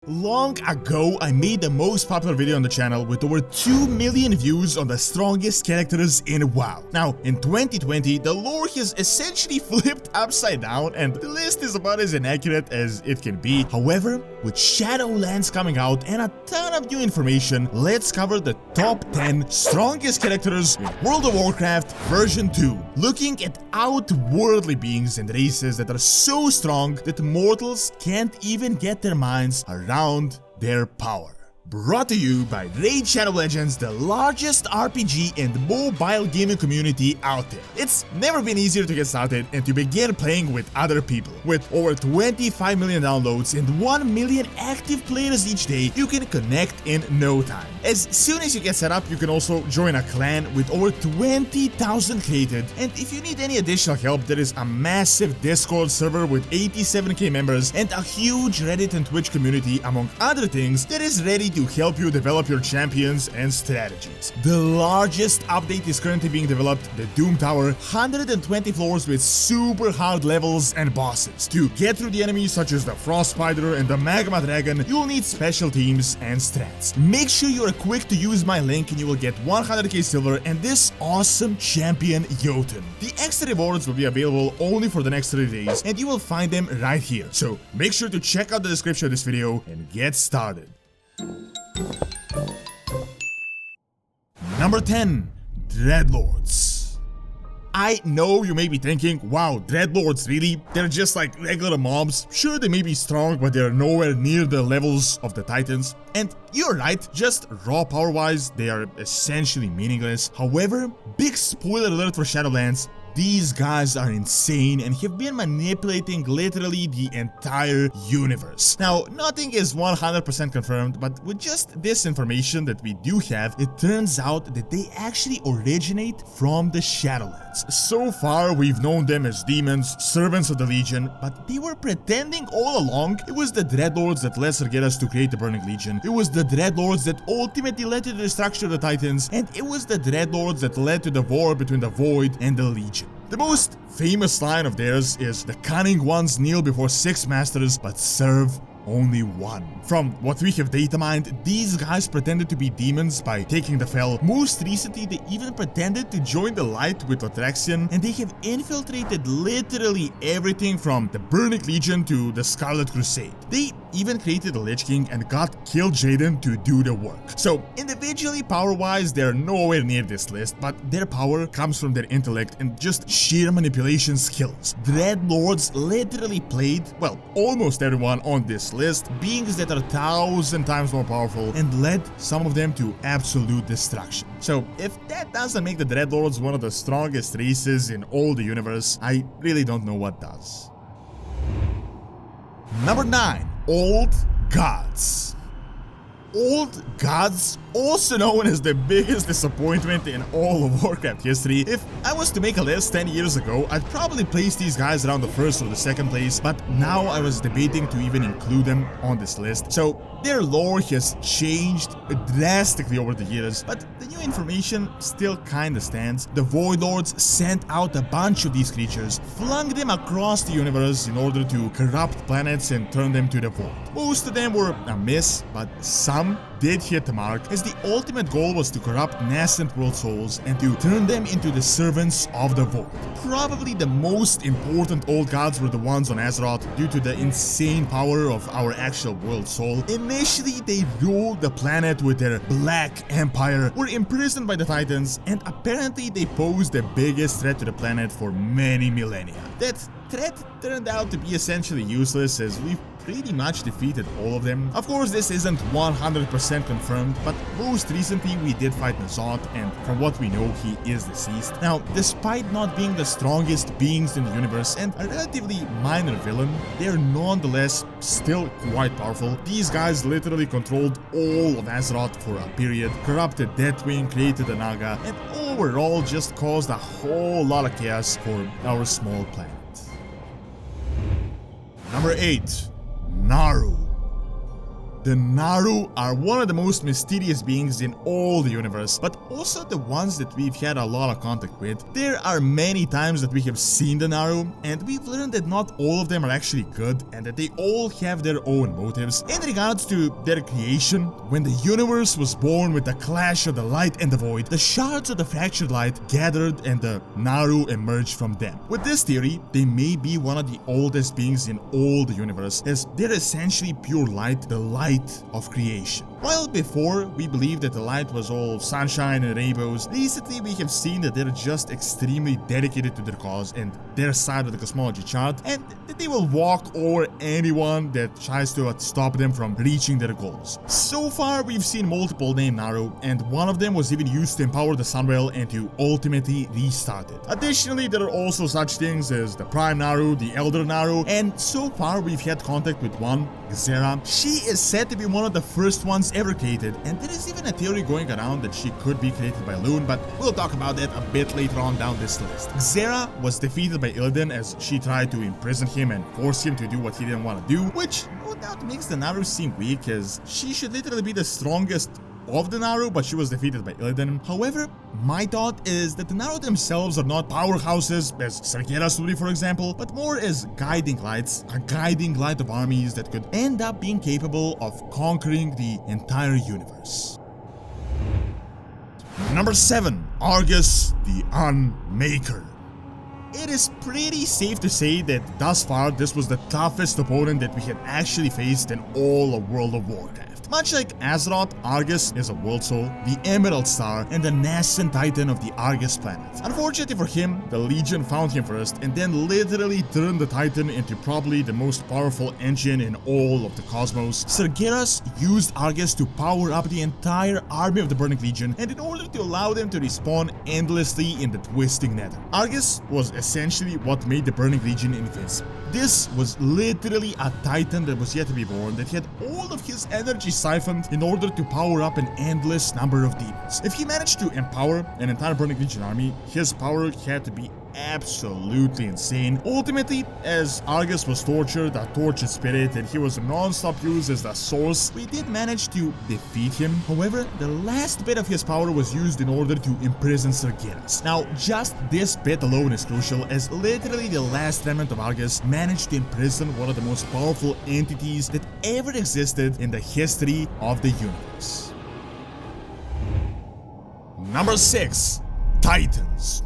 Long ago, I made the most popular video on the channel with over 2 million views on the strongest characters in WoW. Now, in 2020, the lore has essentially flipped upside down and the list is about as inaccurate as it can be. However, with Shadowlands coming out and a ton of new information, let's cover the top 10 strongest characters in World of Warcraft version 2, looking at outworldly beings and races that are so strong that mortals can't even get their minds around their power. Brought to you by Raid Shadow Legends, the largest RPG and mobile gaming community out there. It's never been easier to get started and to begin playing with other people. With over 25 million downloads and 1 million active players each day, you can connect in no time. As soon as you get set up, you can also join a clan with over 20,000 created, and if you need any additional help, there is a massive Discord server with 87k members and a huge Reddit and Twitch community, among other things, that is ready to help you develop your champions and strategies. The largest update is currently being developed, the Doom Tower, 120 floors with super hard levels and bosses. To get through the enemies such as the Frost Spider and the Magma Dragon, you'll need special teams and strats. Make sure you are quick to use my link and you will get 100k silver and this awesome champion Jotun. The extra rewards will be available only for the next 30 days and you will find them right here. So make sure to check out the description of this video and get started. Number 10. Dreadlords. I know you may be thinking, wow, Dreadlords, really? They're just like regular mobs. Sure, they may be strong, but they're nowhere near the levels of the Titans. And you're right, just raw power-wise, they are essentially meaningless. However, big spoiler alert for Shadowlands, these guys are insane and have been manipulating literally the entire universe. Now, nothing is 100% confirmed, but with just this information that we do have, it turns out that they actually originate from the Shadowlands. So far, we've known them as demons, servants of the Legion, but they were pretending all along it was the Dreadlords that led Sargeras to create the Burning Legion, it was the Dreadlords that ultimately led to the destruction of the Titans, and it was the Dreadlords that led to the war between the Void and the Legion. The most famous line of theirs is, "The cunning ones kneel before 6 masters, but serve only one." From what we have data mined, these guys pretended to be demons by taking the Fel. Most recently, they even pretended to join the Light with Lothraxion, and they have infiltrated literally everything from the Burning Legion to the Scarlet Crusade. They even created the Lich King and got Kill Jaden to do the work. So individually, power-wise, they're nowhere near this list, but their power comes from their intellect and just sheer manipulation skills. Dreadlords literally played, well, almost everyone on this list, beings that are 1,000 times more powerful and led some of them to absolute destruction. So if that doesn't make the Dreadlords one of the strongest races in all the universe, I really don't know what does. Number 9. Old Gods. Old Gods, also known as the biggest disappointment in all of Warcraft history. If I was to make a list 10 years ago, I'd probably place these guys around the first or the second place, but now I was debating to even include them on this list. So their lore has changed drastically over the years, but the new information still kinda stands. The Void Lords sent out a bunch of these creatures, flung them across the universe in order to corrupt planets and turn them to the Void. Most of them were a miss, but some did hit the mark, as the ultimate goal was to corrupt nascent world souls and to turn them into the servants of the Void. Probably the most important old gods were the ones on Azeroth due to the insane power of our actual world soul. Initially, they ruled the planet with their Black Empire, were imprisoned by the Titans, and apparently they posed the biggest threat to the planet for many millennia. That threat turned out to be essentially useless, as we've pretty much defeated all of them. Of course, this isn't 100% confirmed, but most recently we did fight Azeroth, and from what we know, he is deceased. Now, despite not being the strongest beings in the universe and a relatively minor villain, they're nonetheless still quite powerful. These guys literally controlled all of Azeroth for a period, corrupted Deathwing, created a Naga, and overall just caused a whole lot of chaos for our small planet. Number 8. Naaru. The Naaru are one of the most mysterious beings in all the universe, but also the ones that we've had a lot of contact with. There are many times that we have seen the Naaru, and we've learned that not all of them are actually good, and that they all have their own motives. In regards to their creation, when the universe was born with the clash of the light and the void, the shards of the fractured light gathered and the Naaru emerged from them. With this theory, they may be one of the oldest beings in all the universe, as they're essentially pure light, the light of creation. While before we believed that the light was all sunshine and rainbows, recently we have seen that they're just extremely dedicated to their cause and their side of the cosmology chart, and that they will walk over anyone that tries to stop them from reaching their goals. So far we've seen multiple named Naaru, and one of them was even used to empower the Sunwell and to ultimately restart it. Additionally, there are also such things as the Prime Naaru, the Elder Naaru, and so far we've had contact with one, Xera. She is said to be one of the first ones ever created, and there is even a theory going around that she could be created by Loon, but we'll talk about that a bit later on down this list. Xera was defeated by Illidan as she tried to imprison him and force him to do what he didn't want to do, which no doubt makes the Naaru seem weak, as she should literally be the strongest of the Naaru, but she was defeated by Illidan. However, my thought is that the Naaru themselves are not powerhouses as Sargeras would be, for example, but more as guiding lights, a guiding light of armies that could end up being capable of conquering the entire universe. Number 7. Argus, the Unmaker. It is pretty safe to say that thus far this was the toughest opponent that we had actually faced in all of World of Warcraft. Much like Azeroth, Argus is a world soul, the Emerald Star, and the nascent titan of the Argus planet. Unfortunately for him, the Legion found him first and then literally turned the titan into probably the most powerful engine in all of the cosmos. Sargeras used Argus to power up the entire army of the Burning Legion, and in order to allow them to respawn endlessly in the twisting nether. Argus was essentially what made the Burning Legion invincible. This was literally a titan that was yet to be born, that had all of his energy siphoned in order to power up an endless number of demons. If he managed to empower an entire Burning Legion army, his power had to be absolutely insane. Ultimately, as Argus was tortured, a tortured spirit, and he was non-stop used as the source, we did manage to defeat him. However, the last bit of his power was used in order to imprison Sargeras. Now, just this bit alone is crucial, as literally the last remnant of Argus managed to imprison one of the most powerful entities that ever existed in the history of the universe. Number 6. Titans.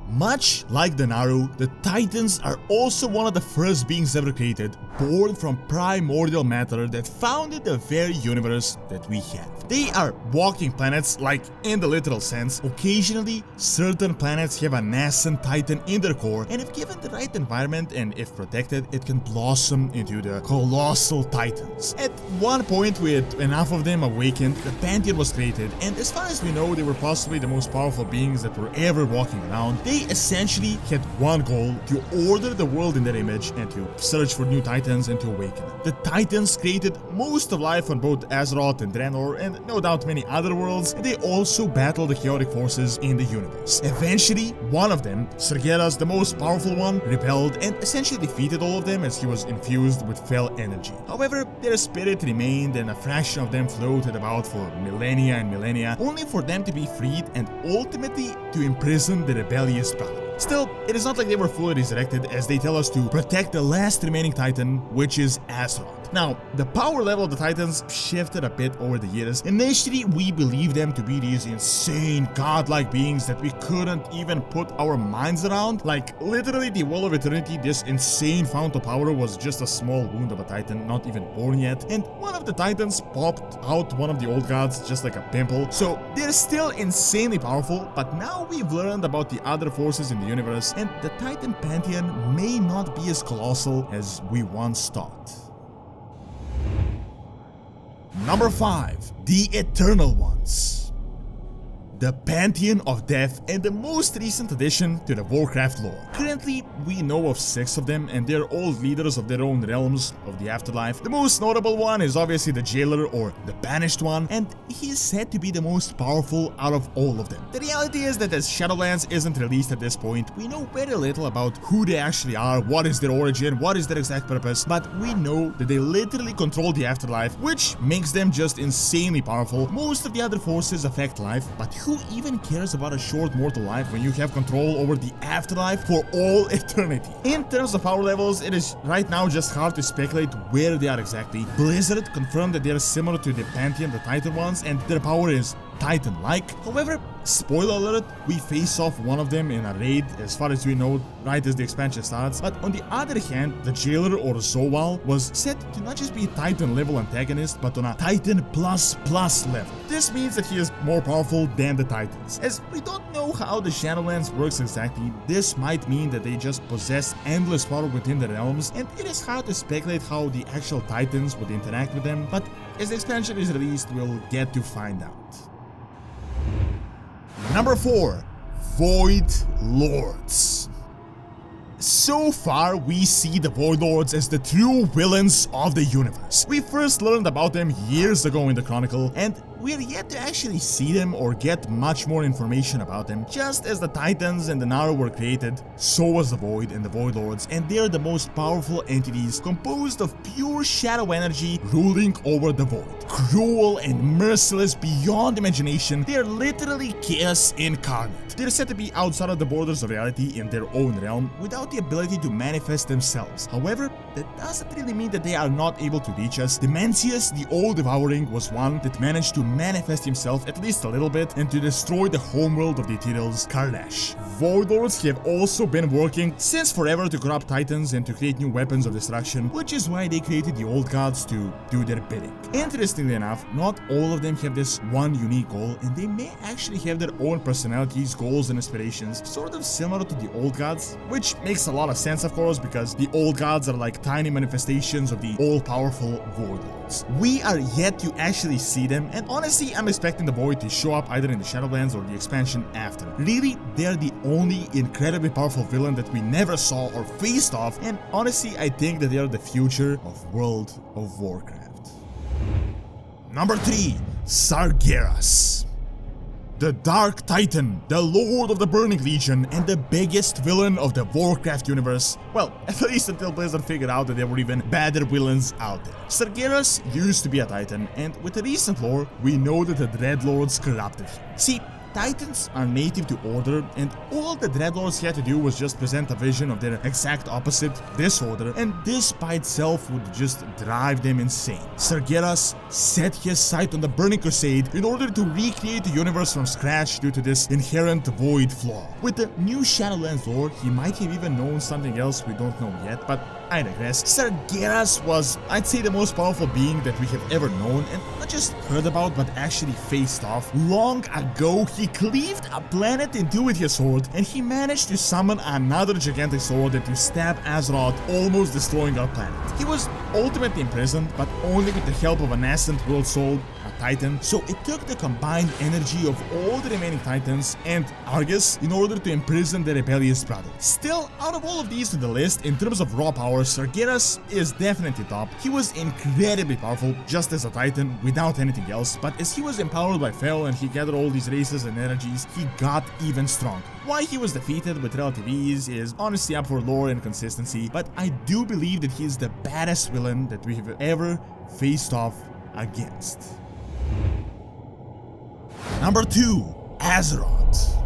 Much like the Naaru, the Titans are also one of the first beings ever created, born from primordial matter that founded the very universe that we have. They are walking planets, like in the literal sense. Occasionally, certain planets have a nascent titan in their core, and if given the right environment and if protected, it can blossom into the colossal titans. At one point, with enough of them awakened, the Pantheon was created, and as far as we know, they were possibly the most powerful beings that were ever walking around. They essentially had one goal: to order the world in their image and to search for new titans and to awaken them. The Titans created most of life on both Azeroth and Draenor, and no doubt many other worlds, and they also battled the chaotic forces in the universe. Eventually, one of them, Sargeras, the most powerful one, rebelled and essentially defeated all of them as he was infused with fell energy. However, their spirit remained, and a fraction of them floated about for millennia and millennia, only for them to be freed and ultimately to imprison the rebellious brother. Still, it is not like they were fully resurrected, as they tell us to protect the last remaining titan, which is Azeroth. Now, the power level of the Titans shifted a bit over the years. Initially, we believed them to be these insane, godlike beings that we couldn't even put our minds around. Like, literally, the Well of Eternity, this insane fount of power, was just a small wound of a Titan, not even born yet. And one of the Titans popped out one of the old gods, just like a pimple. So, they're still insanely powerful, but now we've learned about the other forces in the universe, and the Titan Pantheon may not be as colossal as we once thought. Number 5. The Eternal Ones. the Pantheon of Death and the most recent addition to the Warcraft lore. Currently, we know of 6 of them, and they're all leaders of their own realms of the afterlife. The most notable one is obviously the Jailer, or the Banished One, and he's said to be the most powerful out of all of them. The reality is that as Shadowlands isn't released at this point, we know very little about who they actually are, what is their origin, what is their exact purpose, but we know that they literally control the afterlife, which makes them just insanely powerful. Most of the other forces affect life, but who even cares about a short mortal life when you have control over the afterlife for all eternity? In terms of power levels, it is right now just hard to speculate where they are exactly. Blizzard confirmed that they are similar to the Pantheon, the Titan ones, and their power is Titan-like. However, spoiler alert, we face off one of them in a raid as far as we know right as the expansion starts. But on the other hand, the Jailer, or Zovaal, was set to not just be a Titan level antagonist, but on a Titan plus level. This means that he is more powerful than the Titans. As we don't know how the Shadowlands works exactly, this might mean that they just possess endless power within the realms, and it is hard to speculate how the actual Titans would interact with them, but as the expansion is released, we'll get to find out. Number 4. Void Lords. So far, we see the Void Lords as the true villains of the universe. We first learned about them years ago in the Chronicle, and we're yet to actually see them or get much more information about them. Just as the Titans and the Naaru were created, so was the Void and the Void Lords, and they're the most powerful entities composed of pure shadow energy ruling over the Void. Cruel and merciless beyond imagination, they're literally chaos incarnate. They're said to be outside of the borders of reality in their own realm, without the ability to manifest themselves. However, that doesn't really mean that they are not able to reach us. Dimensius, the All Devouring, was one that managed to manifest himself at least a little bit and to destroy the homeworld of the Ethereals, Kardash. Void Lords have also been working since forever to corrupt Titans and to create new weapons of destruction, which is why they created the Old Gods to do their bidding. Interestingly enough, not all of them have this one unique goal, and they may actually have their own personalities, goals, and aspirations, sort of similar to the Old Gods, which makes a lot of sense, of course, because the Old Gods are like tiny manifestations of the all-powerful Void Lords. We are yet to actually see them, and honestly, I'm expecting the Void to show up either in the Shadowlands or the expansion after. Really, they're the only incredibly powerful villain that we never saw or faced off, and honestly, I think that they are the future of World of Warcraft. Number 3. Sargeras. The Dark Titan, the Lord of the Burning Legion, and the biggest villain of the Warcraft universe. Well, at least until Blizzard figured out that there were even badder villains out there. Sargeras used to be a Titan, and with the recent lore, we know that the Dreadlords corrupted him. See, Titans are native to Order, and all the Dreadlords had to do was just present a vision of their exact opposite, Disorder, and this by itself would just drive them insane. Sargeras set his sight on the Burning Crusade in order to recreate the universe from scratch due to this inherent void flaw. With the new Shadowlands lore, he might have even known something else we don't know yet, but I digress. Sargeras was, I'd say, the most powerful being that we have ever known, and not just heard about, but actually faced off. Long ago, he cleaved a planet in two with his sword, and he managed to summon another gigantic sword and to stab Azeroth, almost destroying our planet. He was ultimately imprisoned, but only with the help of a nascent world soul, a Titan, so it took the combined energy of all the remaining Titans and Argus in order to imprison the rebellious brother. Still, out of all of these on the list, in terms of raw power, Sargeras is definitely top. He was incredibly powerful, just as a Titan, without anything else, but as he was empowered by Fel and he gathered all these races and energies, he got even stronger. Why he was defeated with relative ease is honestly up for lore and consistency, but I do believe that he is the baddest villain that we have ever faced off against. Number 2. Azeroth.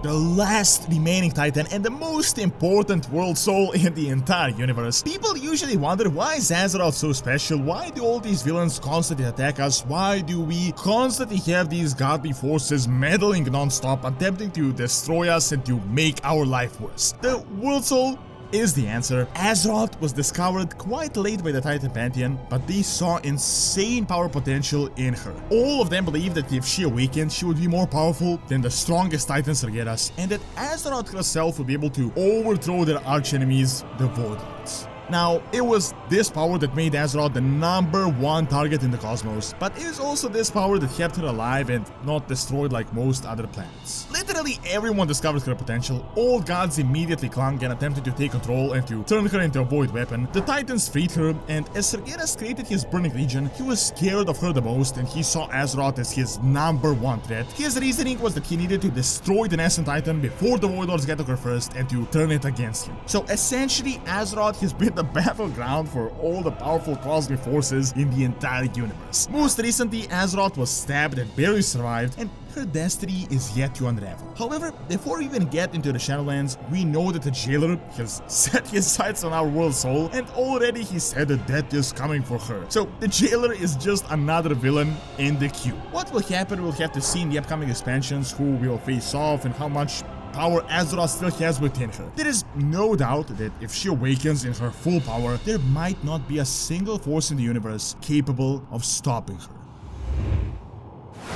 The last remaining Titan and the most important world soul in the entire universe. People usually wonder, why is Azeroth so special? Why do all these villains constantly attack us? Why do we constantly have these godly forces meddling non-stop, attempting to destroy us and to make our life worse? The world soul is the answer. Azeroth was discovered quite late by the Titan Pantheon, but they saw insane power potential in her. All of them believed that if she awakened, she would be more powerful than the strongest Titan Sargeras, and that Azeroth herself would be able to overthrow their archenemies, the Void Lords. Now, it was this power that made Azeroth the #1 target in the cosmos, but it is also this power that kept her alive and not destroyed like most other planets. Literally everyone discovered her potential, all gods immediately clung and attempted to take control and to turn her into a void weapon. The Titans freed her, and as Sargeras created his Burning Legion, he was scared of her the most and he saw Azeroth as his #1 threat. His reasoning was that he needed to destroy the Nascent Titan before the Void Lords get to her first and to turn it against him. So essentially, Azeroth has been the battleground for all the powerful cosmic forces in the entire universe. Most recently, Azeroth was stabbed and barely survived, and her destiny is yet to unravel. However, before we even get into the Shadowlands, we know that the Jailer has set his sights on our world soul, and already he said that death is coming for her. So the Jailer is just another villain in the queue. What will happen, we'll have to see in the upcoming expansions, who will face off and how much power Azeroth still has within her. There is no doubt that if she awakens in her full power, there might not be a single force in the universe capable of stopping her.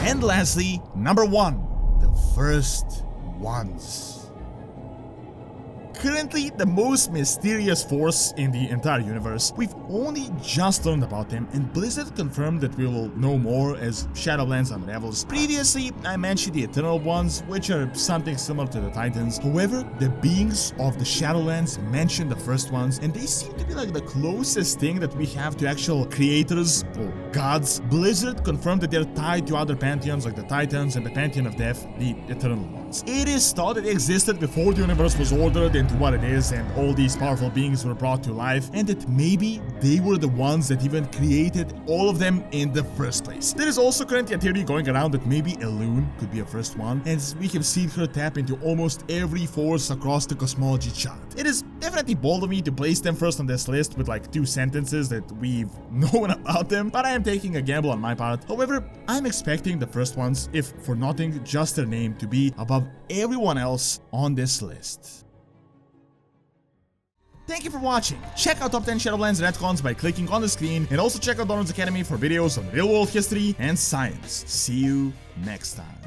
And lastly, #1, the First Ones. Currently the most mysterious force in the entire universe. We've only just learned about them, and Blizzard confirmed that we will know more as Shadowlands unravels. Previously, I mentioned the Eternal Ones, which are something similar to the Titans. However, the beings of the Shadowlands mentioned the First Ones, and they seem to be like the closest thing that we have to actual creators or gods. Blizzard confirmed that they're tied to other pantheons like the Titans and the Pantheon of Death, the Eternal Ones. It is thought that they existed before the universe was ordered into what it is, and all these powerful beings were brought to life, and that maybe they were the ones that even created all of them in the first place. There is also currently a theory going around that maybe Elune could be a First One, as we have seen her tap into almost every force across the cosmology chart. It is definitely bold of me to place them first on this list with like 2 sentences that we've known about them, but I am taking a gamble on my part. However, I'm expecting the First Ones, if for nothing just their name, to be above everyone else on this list. Thank you for watching. Check out Top 10 Shadowlands retcons by clicking on the screen, and also check out Doronsmovies Academy for videos on real-world history and science. See you next time.